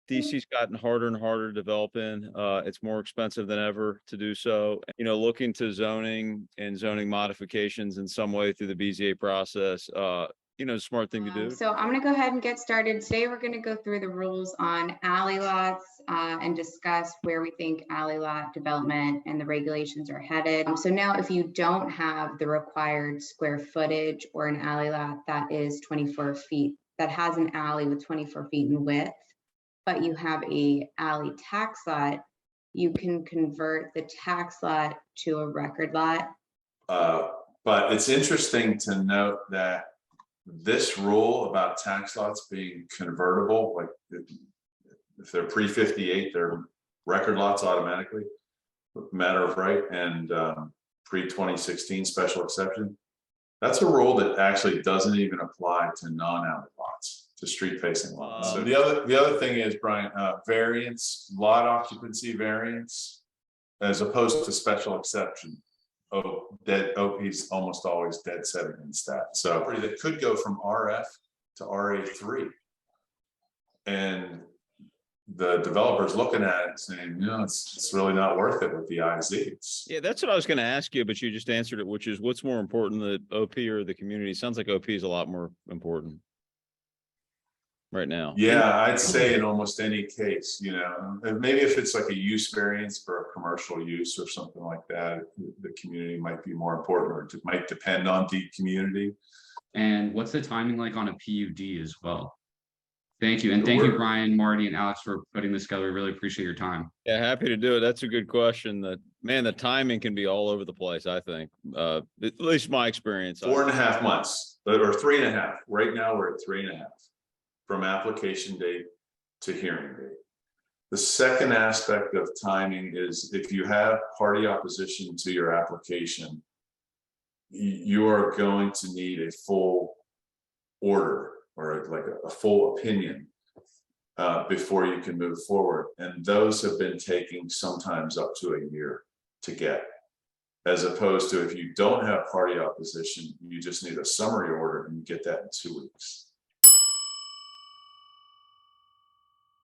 DC's gotten harder and harder to develop in. It's more expensive than ever to do so. Looking to zoning and zoning modifications in some way through the BZA process, smart thing to do. So I'm going to go ahead and get started. Today, we're going to go through the rules on alley lots and discuss where we think alley lot development and the regulations are headed. So now, if you don't have the required square footage or an alley lot that is 24 feet, that has an alley with 24 feet in width, but you have a alley tax lot, you can convert the tax lot to a record lot. But it's interesting to note that this rule about tax lots being convertible, like if they're pre-58, they're record lots automatically, matter of right, and pre-2016 special exception. That's a rule that actually doesn't even apply to non-alley lots, to street-facing lots. So the other thing is, Brian, variance, lot occupancy variance, as opposed to special exception. OP's almost always dead set against that. So that could go from RF to RA3, and the developer's looking at it saying, it's really not worth it with the IZ. Yeah, that's what I was going to ask you, but you just answered it, which is what's more important, the OP or the community? Sounds like OP is a lot more important right now. Yeah, I'd say in almost any case, maybe if it's like a use variance for a commercial use or something like that, the community might be more important, or it might depend on the community. And what's the timing like on a PUD as well? Thank you. And thank you, Brian, Marty, and Alex, for putting this together. We really appreciate your time. Yeah, happy to do it. That's a good question. The timing can be all over the place, I think. At least my experience. 4.5 months or 3.5. Right now we're at 3.5 from application date to hearing date. The second aspect of timing is if you have party opposition to your application, you are going to need a full order, or like a full opinion before you can move forward. And those have been taking sometimes up to a year to get, as opposed to if you don't have party opposition, you just need a summary order and you get that in 2 weeks.